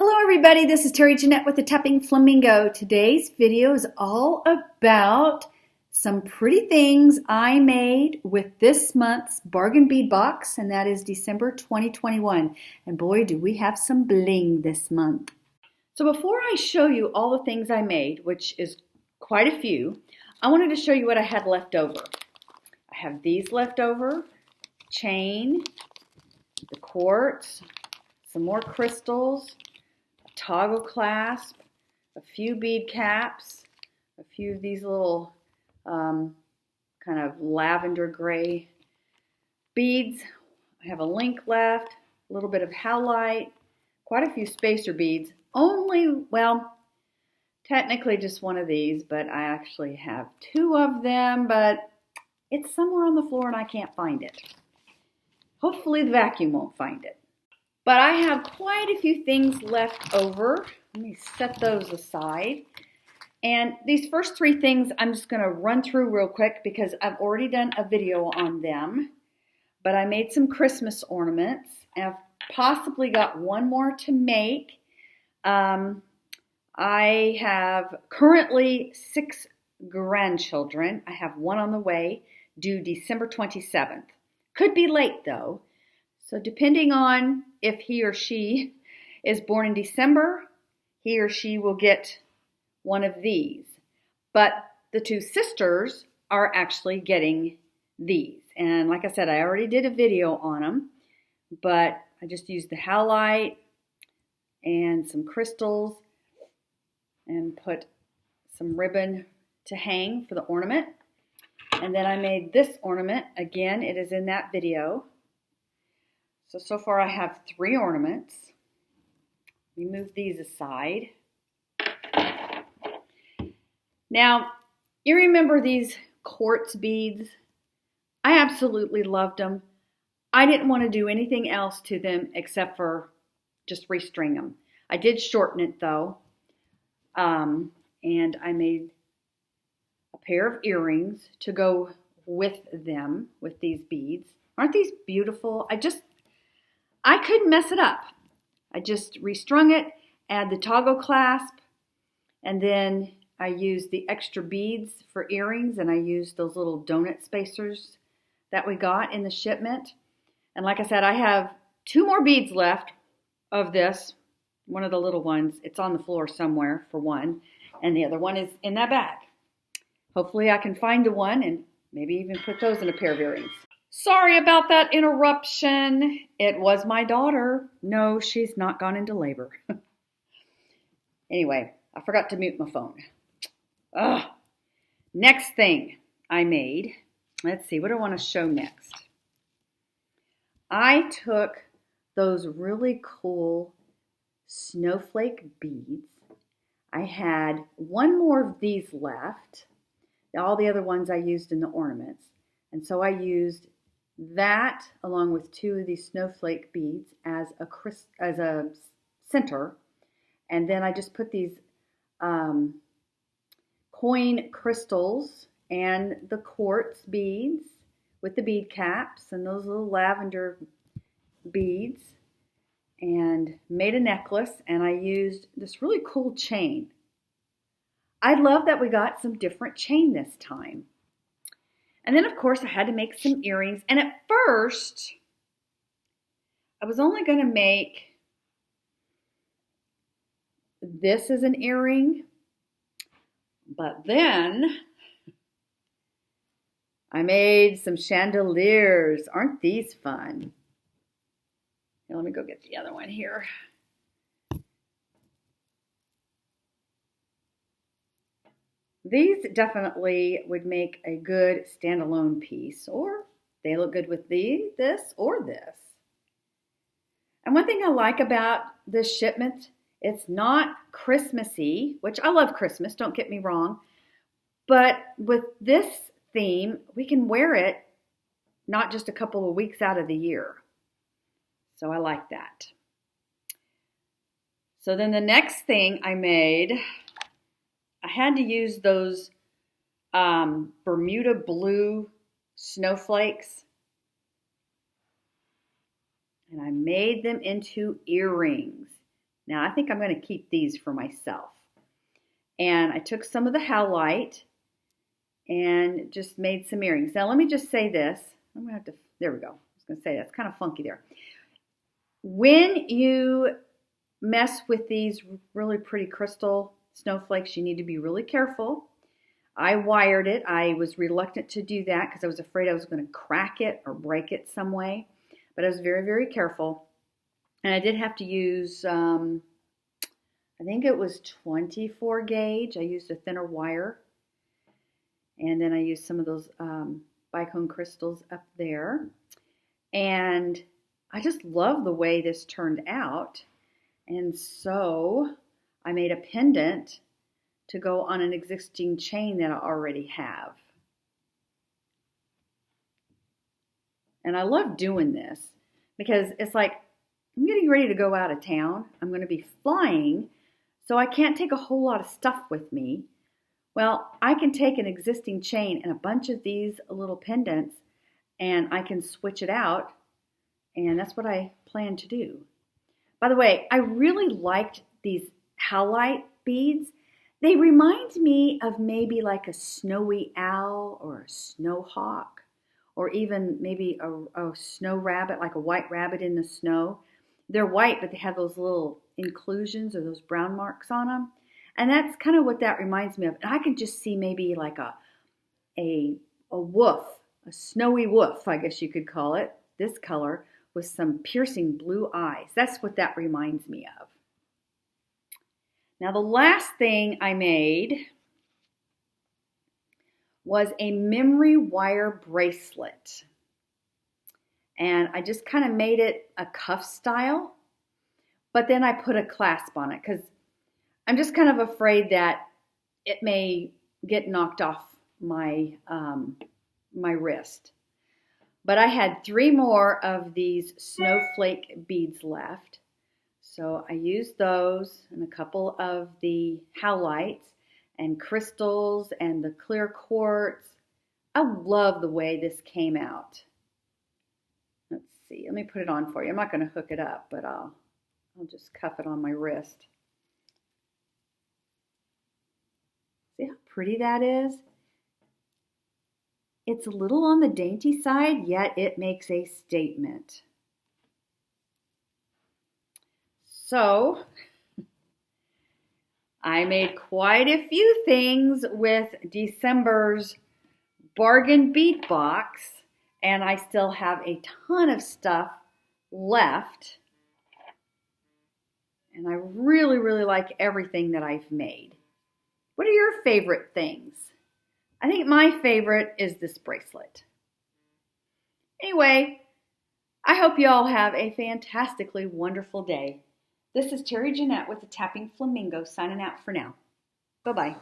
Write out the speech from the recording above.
Hello everybody, this is Terry Jeanette with the Tappingflamingo. Today's video is all about some pretty things I made with this month's Bargain Bead Box, and that is December 2021. And boy, do we have some bling this month. So before I show you all the things I made, which is quite a few, I wanted to show you what I had left over. I have these left over, chain, the quartz, some more crystals, toggle clasp, a few bead caps, a few of these little kind of lavender gray beads. I have a link left, a little bit of howlite, quite a few spacer beads. Technically just one of these, but I actually have two of them, but it's somewhere on the floor and I can't find it. Hopefully the vacuum won't find it. But I have quite a few things left over. Let me set those aside. And these first three things I'm just going to run through real quick because I've already done a video on them. But I made some Christmas ornaments. And I've possibly got one more to make. I have currently 6 grandchildren. I have one on the way, due December 27th. Could be late though. So depending on if he or she is born in December, he or she will get one of these. But the 2 sisters are actually getting these. And like I said, I already did a video on them, but I just used the howlite and some crystals and put some ribbon to hang for the ornament. And then I made this ornament. Again, it is in that video. So far I have 3 ornaments. We move these aside. Now, you remember these quartz beads? I absolutely loved them. I didn't want to do anything else to them except for just restring them. I did shorten it though. And I made a pair of earrings to go with them, with these beads. Aren't these beautiful? I couldn't mess it up. I just restrung it, add the toggle clasp, and then I used the extra beads for earrings, and I used those little donut spacers that we got in the shipment. And like I said, I have 2 more beads left of this. One of the little ones, it's on the floor somewhere for one, and the other one is in that bag. Hopefully I can find the one and maybe even put those in a pair of earrings. Sorry about that interruption. It was my daughter. No, she's not gone into labor. Anyway, I forgot to mute my phone. Ugh. Next thing I made. Let's see, what do I want to show next? I took those really cool snowflake beads. I had 1 more of these left. All the other ones I used in the ornaments. And so I used that along with 2 of these snowflake beads as a center, and then I just put these coin crystals and the quartz beads with the bead caps and those little lavender beads and made a necklace, and I used this really cool chain. I love that we got some different chain this time. And then, of course, I had to make some earrings. And at first, I was only going to make this as an earring. But then, I made some chandeliers. Aren't these fun? Here, let me go get the other one here. These definitely would make a good standalone piece, or they look good with this or this. And one thing I like about this shipment, it's not Christmassy, which I love Christmas, don't get me wrong, but with this theme, we can wear it not just a couple of weeks out of the year. So I like that. So then the next thing I made, I had to use those Bermuda blue snowflakes, and I made them into earrings. Now I think I'm going to keep these for myself. And I took some of the howlite and just made some earrings. Now let me just say this. I'm going to have to, there we go. I was going to say that's kind of funky there. When you mess with these really pretty crystal snowflakes, you need to be really careful. I wired it. I was reluctant to do that because I was afraid I was going to crack it or break it some way. But I was very, very careful. And I did have to use, I think it was 24 gauge. I used a thinner wire. And then I used some of those bicone crystals up there. And I just love the way this turned out. And so I made a pendant to go on an existing chain that I already have. And I love doing this because it's like I'm getting ready to go out of town. I'm going to be flying, so I can't take a whole lot of stuff with me. Well, I can take an existing chain and a bunch of these little pendants and I can switch it out, and that's what I plan to do. By the way, I really liked these howlite beads. They remind me of maybe like a snowy owl or a snow hawk, or even maybe a snow rabbit, like a white rabbit in the snow. They're white, but they have those little inclusions or those brown marks on them. And that's kind of what that reminds me of. And I could just see maybe like a wolf, a snowy wolf, I guess you could call it, this color, with some piercing blue eyes. That's what that reminds me of. Now the last thing I made was a memory wire bracelet. And I just kind of made it a cuff style, but then I put a clasp on it because I'm just kind of afraid that it may get knocked off my my wrist. But I had 3 more of these snowflake beads left. So I used those and a couple of the howlites and crystals and the clear quartz. I love the way this came out. Let's see, let me put it on for you. I'm not going to hook it up, but I'll just cuff it on my wrist. See how pretty that is? It's a little on the dainty side, yet it makes a statement. So, I made quite a few things with December's Bargain Bead Box, and I still have a ton of stuff left. And I really, really like everything that I've made. What are your favorite things? I think my favorite is this bracelet. Anyway, I hope you all have a fantastically wonderful day. This is Terry Jeanette with the Tapping Flamingo signing out for now. Bye-bye.